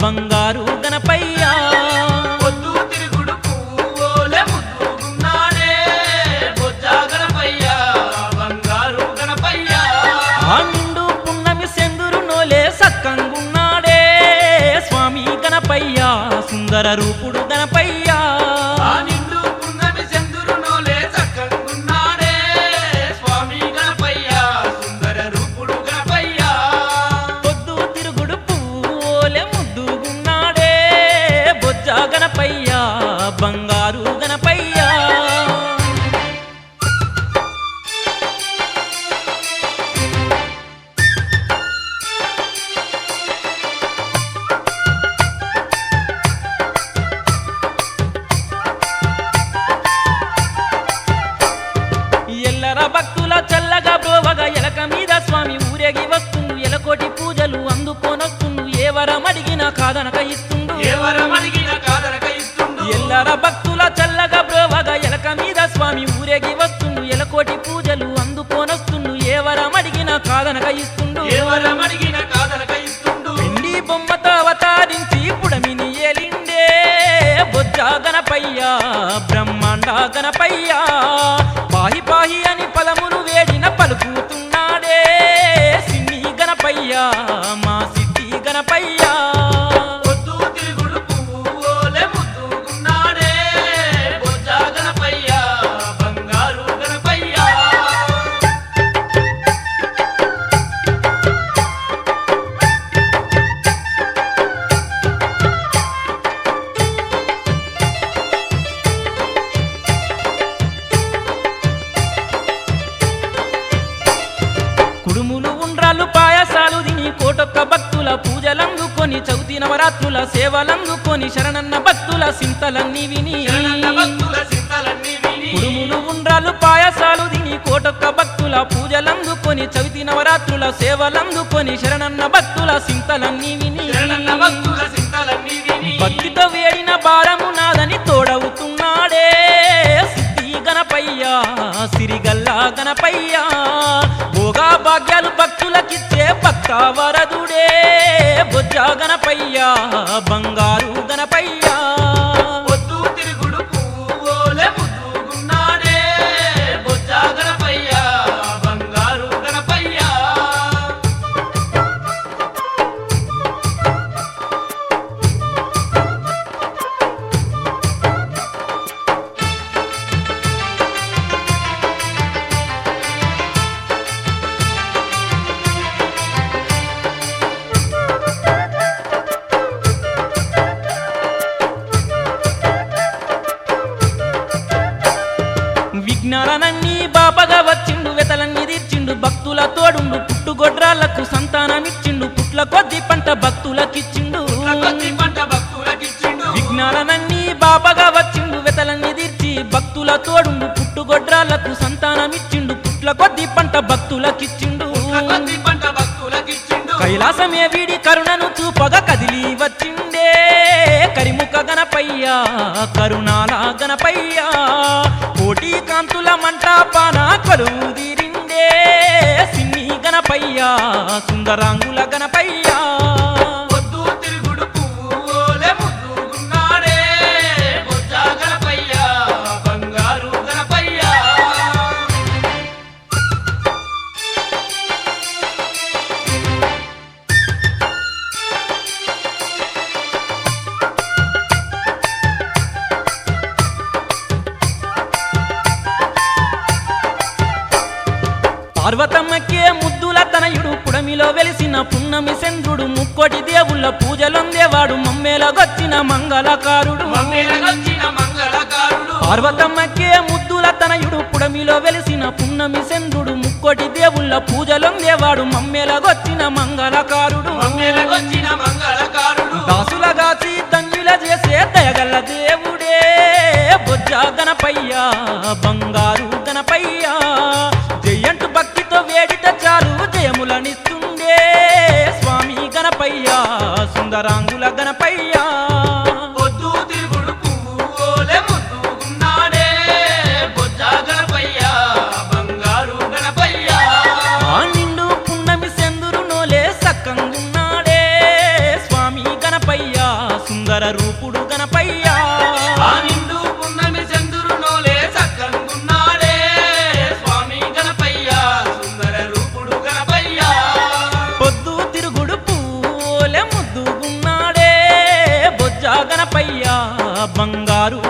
బంగారు గణపయ్య పొద్దు తిరుగుడు పువ్వోలే ముద్దుగున్నాడే బొజ్జా గణపయ్య బంగారు గణపయ్య ఆ నిండు పున్నమి సెందురు నోలే సక్కంగున్నాడే స్వామి గణపయ్య సుందర రూపుడు గణపయ్య ఆ నిండు పున్నమి చంద్రు నోలే చక్కగున్నాడే స్వామి గణపయ్య సుందర రూపుడు గణపయ్య పొద్దు తిరుగుడు పువ్వులే ముద్దుగున్నాడే బొజ్జా గణపయ్య బంగారు గణపయ్య ఎల్లర భక్తుల చల్లగా బ్రోవగా ఎలక మీద స్వామి ఊరేగి వస్తుండు ఎలకోటి పూజలు అందుకోనొస్తుండు ఏ వరం అడిగినా కాదనక ఇస్తుండు ఎవరమడిగిన కాదనక ఇస్తుండు ఎల్లర భక్తుల చల్లగా బ్రోవగా ఎలక మీద స్వామి ఊరేగి వస్తుండు ఎలకోటి పూజలు అందుకోనొస్తుండు ఏ వరం అడిగినా కాదనక ఇస్తుండు ఎవరమడిగిన కాదనక ఇస్తుండు పిండి బొమ్మతో అవతారించి పుడమిని ఏలిండే బొజ్జా గణపయ్య బ్రహ్మాండ గణపయ్య పాహి పాహి అని పదములు వేడిన పలుకుతున్నాడే సిన్ని గణపయ్య మా సిద్ధి గణపయ్య పొద్దు తిరుగుడు పువ్వోలే ముద్దుగున్నాడే బొజ్జా గణపయ్య బంగారు గణపయ్య కుడుములు ఉండ్రాళ్ళు పాయసాలు తిని కోటొక్క భక్తుల పూజలందుకొని చౌతి నవరాత్రుల సేవలందుకొని శరణన్న భక్తుల సింతలన్నీ విని శరణన్న భక్తుల చింతలన్నీ విని కుడుములు ఉండ్రాళ్ళు పాయసాలు తిని కోటొక్క భక్తుల పూజలందుకొని చవితి నవరాత్రుల సేవలందుకొని శరణన్న భక్తుల సింతలన్నీ విని శరణన్న భక్తుల చింతలన్నీ విని భక్తితో వేడిన భారము నాదని తోడవుతున్నాడే సిద్ధి గణపయ్య సిరిగల్లా గణపయ్య భోగా భాగ్యాలు భక్తులకిచ్చే భక్త వరదుడే బొజ్జా గణపయ్య బంగారు గణపయ్య పొద్దు తిరుగుడు పువ్వోలే ముద్దుగున్నాడే బొజ్జా గణపయ్య బంగారు గణపయ్య విఘ్నాలనన్నీ బాపగా వచ్చిండు వెతలన్నీ తీర్చిండు భక్తుల తోడుండు పుట్టుగొడ్రాళ్లకు సంతానమిచ్చిండు పుట్ల కొద్ది పంట భక్తులకిచ్చిండు కొద్ది పంట భక్తులకిచ్చిండు విఘ్నాలనన్నీ బాపగా వచ్చిండు వెతలన్నీ తీర్చి భక్తుల తోడుండు పుట్టుగొడ్రాళ్లకు సంతానమిచ్చిండు పుట్ల కొద్ది పంట భక్తులకిచ్చిండు కొద్ది పంట భక్తులకిచ్చిండు కైలాసమే వీడి కరుణను చూపగా కదిలి వచ్చిండే కరిముఖ గణపయ్య కరుణాల గణపయ్య కోటి కాంతుల మంటపాన కరువు తీరిండే సిన్ని గణపయ్య సుందరాంగుల గణపయ్య పొద్దు తిరుగుడు పువ్వోలే ముద్దుగున్నాడే బొజ్జా గణపయ్య బంగారు గణపయ్య పార్వతమ్మకే ముద్దుల తనయుడు పుడమిలో వెలిసిన పున్నమి చంద్రుడు ముక్కోటి దేవుళ్ళ పూజలొందేవాడు మమ్మేలగొచ్చిన మంగళకారుడు మమ్మేలగొచ్చిన మంగళకారుడు పార్వతమ్మకే ముద్దుల తనయుడు పుడమిలో వెలిసిన పున్నమి చంద్రుడు ముక్కోటి దేవుళ్ళ పూజలొందేవాడు మమ్మేలగొచ్చిన మంగళకారుడు మమ్మేలగొచ్చిన మంగళకారుడు దాసులగాచి ధన్యుల చేసే దయగల్ల దేవుడే బొజ్జా గణపయ్య బంగారు గణపయ్య జయంటు భక్తితో వేడిట చాలు జయములనిస్తుండే స్వామి గణపయ్య సుందరాంగుల గణపయ్య పొద్దు తిరుగుడు పువ్వోలే ముద్దుగున్నాడే బొజ్జా గణపయ్య బంగారు గణపయ్య ఆ నిండు పున్నమి సెందురు నోలే సక్కంగున్నాడే స్వామి గణపయ్య సుందర రూపుడు గణపయ్యా ఆ నిండు పున్నమి చంద్రునోలే సక్కంగున్నాడే స్వామి గణపయ్య సుందర రూపుడు గణపయ్య పొద్దు తిరుగుడు పూలే ముద్దుగున్నాడే బొజ్జ గణపయ్యా బంగారు